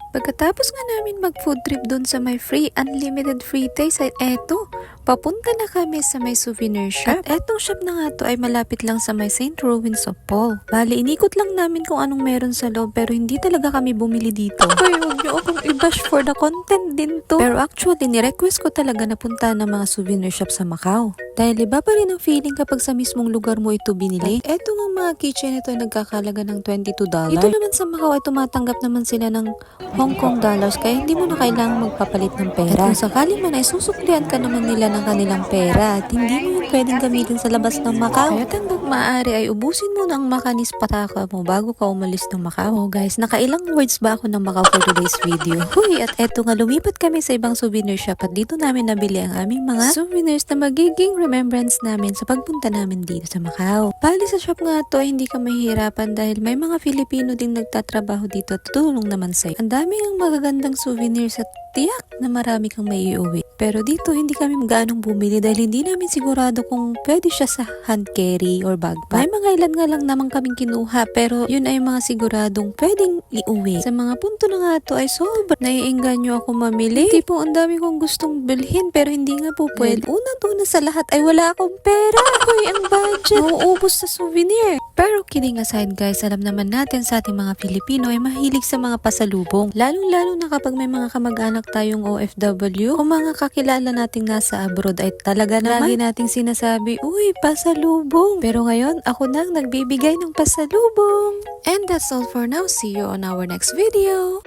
Pagkatapos nga namin mag-food trip dun sa may free, unlimited free taste, ay eto, papunta na kami sa may souvenir shop. At etong shop na nga to ay malapit lang sa may St. Ruins of Paul. Bali, inikot lang namin kung anong meron sa loob pero hindi talaga kami bumili dito. Ay, huwag niyo akong i-bash for the content din to. Pero actually, nirequest ko talaga na punta ng mga souvenir shop sa Macau. Dahil iba pa rin ang feeling kapag sa mismong lugar mo ito binili. At eto nga mga kitchen ito ay nagkakalaga ng $22. Ito naman sa Macau ay tumatanggap naman sila ng Hong Kong dollars kaya hindi mo na kailangang magpapalit ng pera. At kung sakali man ay susuklian ka naman nila ng kanilang pera at hindi mo yung pwedeng gamitin sa labas ng Macau. Kaya hanggang maaari ay ubusin mo ng makanis pataka mo bago ka umalis ng Macau. Oh guys, nakailang words ba ako ng Macau for today's video? Huy, at eto nga lumipat kami sa ibang souvenir shop at dito namin nabili ang aming mga souvenirs na magiging remembrance namin sa pagpunta namin dito sa Macau. Bali sa shop nga to ay hindi ka mahihirapan dahil may mga Filipino din nagtatrabaho dito at tutulong naman sa'yo. Ang dami ang magagandang souvenirs at tiyak na marami kang maiuwi. Pero dito hindi kami gaanong bumili dahil hindi namin sigurado kung pwede siya sa hand carry or backpack. May mga ilan nga lang naman kaming kinuha pero yun ay mga siguradong pwedeng iuwi. Sa mga punto na nga to ay sobra naiengganyo ako mamili. Tipo ang dami kong gustong bilhin pero hindi nga po pwede. Una sa lahat ay wala akong pera. Hoy, ang budget. Nauubos sa souvenir. Pero kidding aside guys, alam naman natin sa ating mga Filipino ay mahilig sa mga pasalubong. Lalong-lalo na kapag may mga kamag-anak tayong OFW o mga kakilala nating nasa abroad ay talaga naman lagi nating sinasabi, uy, pasalubong. Pero ngayon, ako nang nagbibigay ng pasalubong. And that's all for now. See you on our next video.